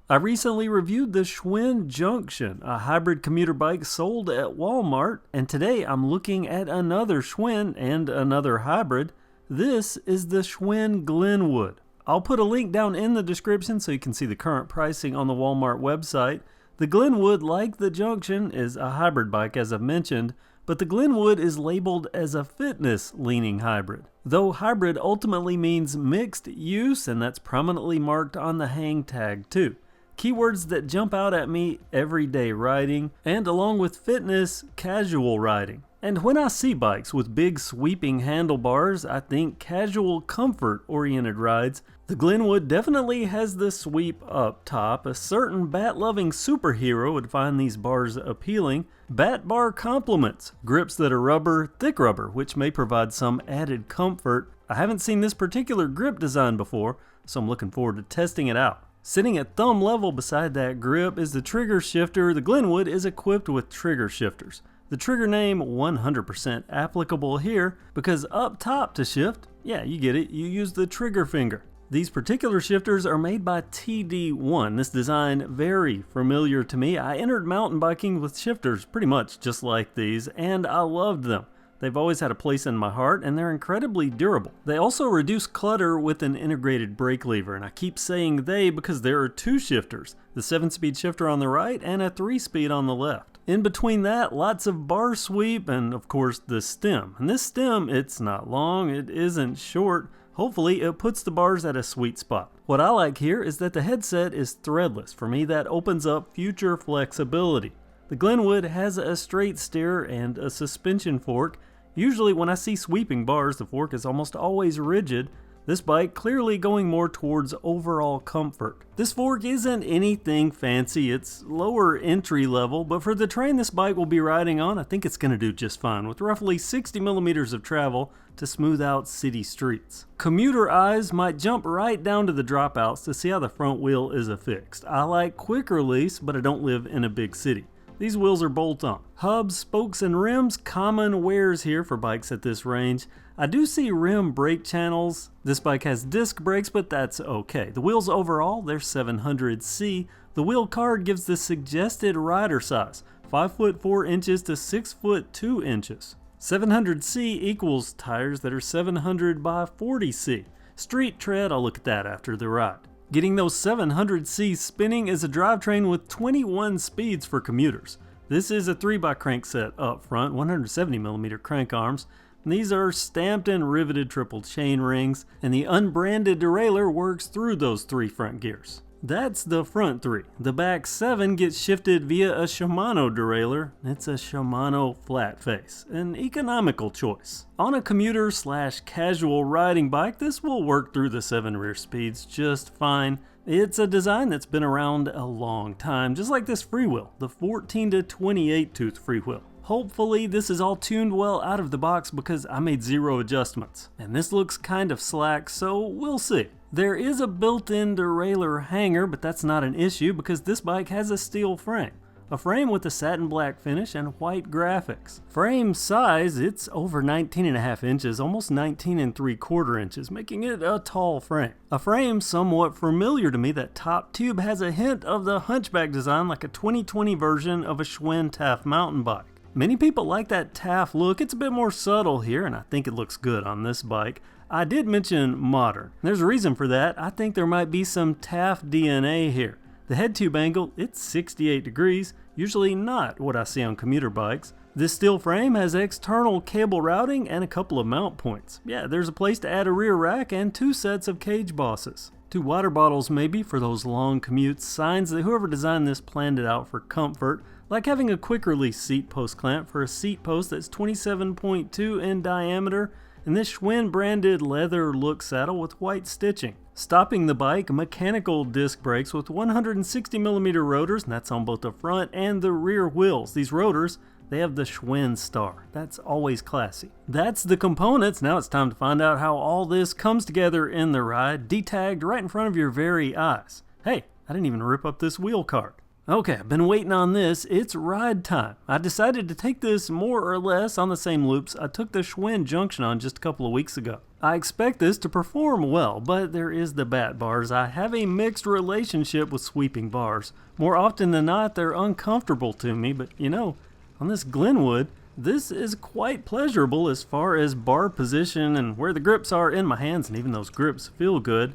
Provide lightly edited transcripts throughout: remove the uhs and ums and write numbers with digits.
I recently reviewed the Schwinn Junction, a hybrid commuter bike sold at Walmart, and today I'm looking at another Schwinn and another hybrid. This is the Schwinn Glenwood. I'll put a link down in the description so you can see the current pricing on the Walmart website. The Glenwood, like the Junction, is a hybrid bike as I've mentioned, but the Glenwood is labeled as a fitness-leaning hybrid. Though hybrid ultimately means mixed use, and that's prominently marked on the hang tag too. Keywords that jump out at me: everyday riding, and along with fitness, casual riding. And when I see bikes with big sweeping handlebars, I think casual comfort-oriented rides. The Glenwood definitely has the sweep up top. A certain bat-loving superhero would find these bars appealing. Bat bar compliments: grips that are rubber, thick rubber, which may provide some added comfort. I haven't seen this particular grip design before, so I'm looking forward to testing it out. Sitting at thumb level beside that grip is the trigger shifter. The Glenwood is equipped with trigger shifters. The trigger name 100% applicable here because up top to shift, yeah, you get it, you use the trigger finger. These particular shifters are made by TD1. This design very familiar to me. I entered mountain biking with shifters pretty much just like these, and I loved them. They've always had a place in my heart, and they're incredibly durable. They also reduce clutter with an integrated brake lever, and I keep saying they because there are two shifters, the 7-speed shifter on the right and a 3-speed on the left. In between that, lots of bar sweep and of course the stem. And this stem, it's not long, it isn't short. Hopefully it puts the bars at a sweet spot. What I like here is that the headset is threadless. For me, that opens up future flexibility. The Glenwood has a straight steer and a suspension fork. Usually when I see sweeping bars, the fork is almost always rigid. This bike clearly going more towards overall comfort. This fork isn't anything fancy, it's lower entry level, but for the terrain this bike will be riding on, I think it's going to do just fine with roughly 60 millimeters of travel to smooth out city streets. Commuter eyes might jump right down to the dropouts to see how the front wheel is affixed. I like quick release, but I don't live in a big city. These wheels are bolt-on. Hubs, spokes, and rims, common wares here for bikes at this range. I do see rim brake channels. This bike has disc brakes, but that's okay. The wheels overall, they're 700C. The wheel card gives the suggested rider size, 5 foot 4 inches to 6 foot 2 inches. 700C equals tires that are 700 by 40C. Street tread, I'll look at that after the ride. Getting those 700C spinning is a drivetrain with 21 speeds for commuters. This is a 3x crankset up front, 170mm crank arms. And these are stamped and riveted triple chain rings, and the unbranded derailleur works through those 3 front gears. That's the front 3. The back 7 gets shifted via a Shimano derailleur. It's a Shimano flat face, an economical choice. On a commuter / casual riding bike, this will work through the 7 rear speeds just fine. It's a design that's been around a long time, just like this freewheel, the 14 to 28 tooth freewheel. Hopefully this is all tuned well out of the box because I made 0 adjustments. And this looks kind of slack, so we'll see. There is a built-in derailleur hanger, but that's not an issue because this bike has a steel frame. A frame with a satin black finish and white graphics. Frame size, it's over 19.5 inches, almost 19.75 inches, making it a tall frame. A frame somewhat familiar to me. That top tube has a hint of the hunchback design, like a 2020 version of a Schwinn Taft mountain bike. Many people like that Taft look. It's a bit more subtle here, and I think it looks good on this bike. I did mention modern. There's a reason for that. I think there might be some Taft DNA here. The head tube angle, it's 68 degrees, usually not what I see on commuter bikes. This steel frame has external cable routing and a couple of mount points. Yeah, there's a place to add a rear rack and 2 sets of cage bosses. 2 water bottles maybe for those long commutes. Signs that whoever designed this planned it out for comfort. Like having a quick release seat post clamp for a seat post that's 27.2 in diameter, and this Schwinn branded leather look saddle with white stitching. Stopping the bike, mechanical disc brakes with 160mm rotors, and that's on both the front and the rear wheels. These rotors, they have the Schwinn star. That's always classy. That's the components. Now it's time to find out how all this comes together in the ride, detagged right in front of your very eyes. Hey, I didn't even rip up this wheel card. Okay, I've been waiting on this. It's ride time. I decided to take this more or less on the same loops I took the Schwinn Junction on just a couple of weeks ago. I expect this to perform well, but there is the bat bars. I have a mixed relationship with sweeping bars. More often than not, they're uncomfortable to me, but on this Glenwood, this is quite pleasurable as far as bar position and where the grips are in my hands, and even those grips feel good.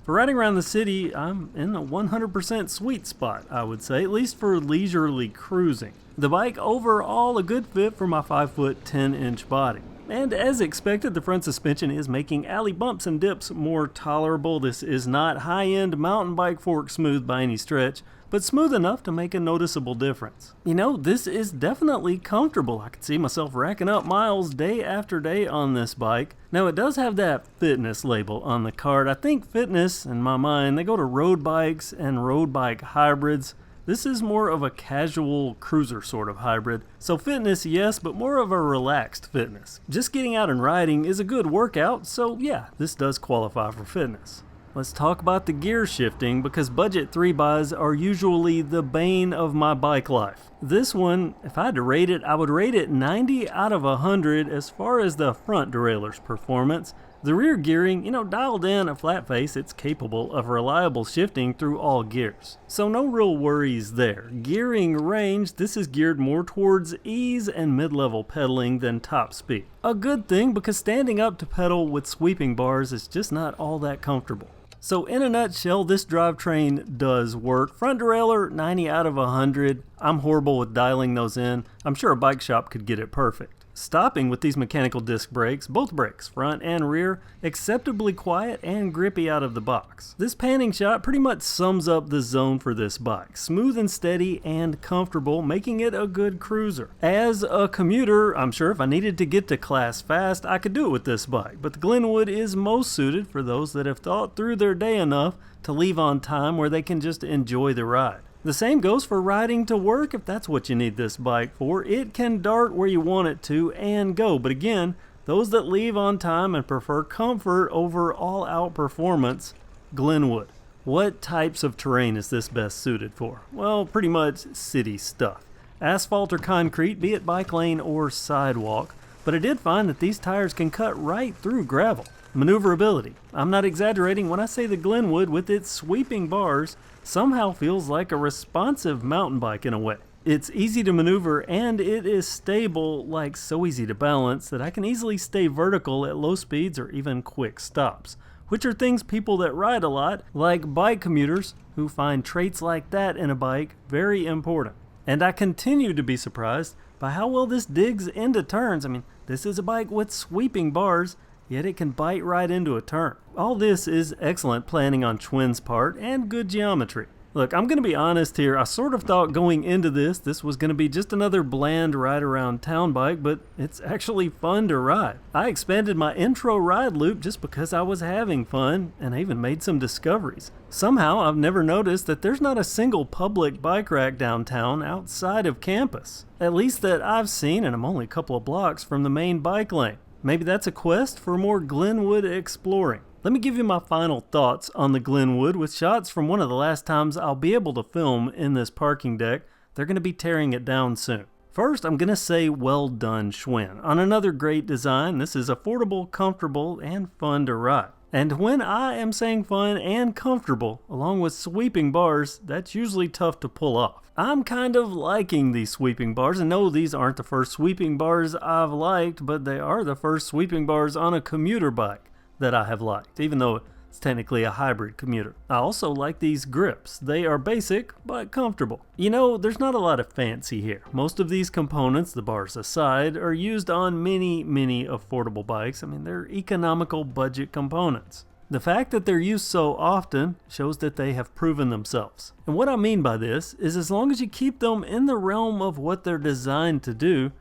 For riding around the city, I'm in a 100% sweet spot, I would say, at least for leisurely cruising. The bike overall a good fit for my 5', 10" body. And as expected, the front suspension is making alley bumps and dips more tolerable. This is not high-end mountain bike fork smooth by any stretch, but smooth enough to make a noticeable difference. This is definitely comfortable. I can see myself racking up miles day after day on this bike. Now, it does have that fitness label on the card. I think fitness, in my mind, they go to road bikes and road bike hybrids. This is more of a casual cruiser sort of hybrid. So fitness, yes, but more of a relaxed fitness. Just getting out and riding is a good workout, so yeah, this does qualify for fitness. Let's talk about the gear shifting, because budget 3-bys are usually the bane of my bike life. This one, if I had to rate it, I would rate it 90 out of 100 as far as the front derailleur's performance. The rear gearing, dialed in a flat face, it's capable of reliable shifting through all gears. So no real worries there. Gearing range, this is geared more towards ease and mid-level pedaling than top speed. A good thing, because standing up to pedal with sweeping bars is just not all that comfortable. So in a nutshell, this drivetrain does work. Front derailleur, 90 out of 100. I'm horrible with dialing those in. I'm sure a bike shop could get it perfect. Stopping with these mechanical disc brakes, both brakes, front and rear, acceptably quiet and grippy out of the box. This panning shot pretty much sums up the zone for this bike. Smooth and steady and comfortable, making it a good cruiser. As a commuter, I'm sure if I needed to get to class fast, I could do it with this bike, but the Glenwood is most suited for those that have thought through their day enough to leave on time where they can just enjoy the ride. The same goes for riding to work if that's what you need this bike for. It can dart where you want it to and go, but again, those that leave on time and prefer comfort over all-out performance, Glenwood. What types of terrain is this best suited for? Well, pretty much city stuff. Asphalt or concrete, be it bike lane or sidewalk, but I did find that these tires can cut right through gravel. Maneuverability. I'm not exaggerating when I say the Glenwood with its sweeping bars somehow feels like a responsive mountain bike in a way. It's easy to maneuver and it is stable, like so easy to balance that I can easily stay vertical at low speeds or even quick stops, which are things people that ride a lot, like bike commuters, who find traits like that in a bike very important. And I continue to be surprised by how well this digs into turns. This is a bike with sweeping bars, yet it can bite right into a turn. All this is excellent planning on Schwinn's part and good geometry. Look, I'm going to be honest here, I sort of thought going into this was going to be just another bland ride around town bike, but it's actually fun to ride. I expanded my intro ride loop just because I was having fun, and I even made some discoveries. Somehow, I've never noticed that there's not a single public bike rack downtown outside of campus. At least that I've seen, and I'm only a couple of blocks from the main bike lane. Maybe that's a quest for more Glenwood exploring. Let me give you my final thoughts on the Glenwood with shots from one of the last times I'll be able to film in this parking deck. They're going to be tearing it down soon. First, I'm going to say well done, Schwinn, on another great design. This is affordable, comfortable, and fun to ride. And when I am saying fun and comfortable, along with sweeping bars, that's usually tough to pull off. I'm kind of liking these sweeping bars, and no, these aren't the first sweeping bars I've liked, but they are the first sweeping bars on a commuter bike that I have liked, even though it's technically a hybrid commuter. I also like these grips. They are basic, but comfortable. There's not a lot of fancy here. Most of these components, the bars aside, are used on many affordable bikes. They're economical budget components. The fact that they're used so often shows that they have proven themselves. And what I mean by this is as long as you keep them in the realm of what they're designed to do,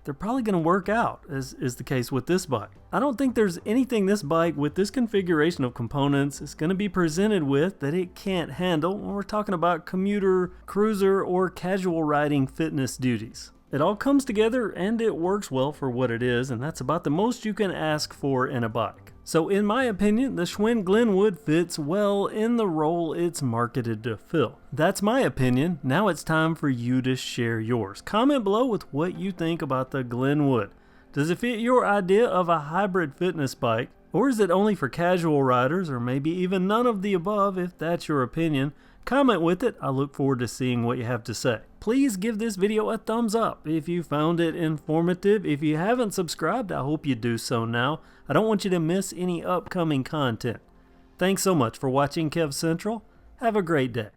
they're probably going to work out, as is the case with this bike. I don't think there's anything this bike with this configuration of components is going to be presented with that it can't handle when we're talking about commuter, cruiser, or casual riding fitness duties. It all comes together and it works well for what it is, and that's about the most you can ask for in a bike. So in my opinion, the Schwinn Glenwood fits well in the role it's marketed to fill. That's my opinion. Now it's time for you to share yours. Comment below with what you think about the Glenwood. Does it fit your idea of a hybrid fitness bike? Or is it only for casual riders, or maybe even none of the above if that's your opinion? Comment with it. I look forward to seeing what you have to say. Please give this video a thumbs up if you found it informative. If you haven't subscribed, I hope you do so now. I don't want you to miss any upcoming content. Thanks so much for watching KevCentral. Have a great day.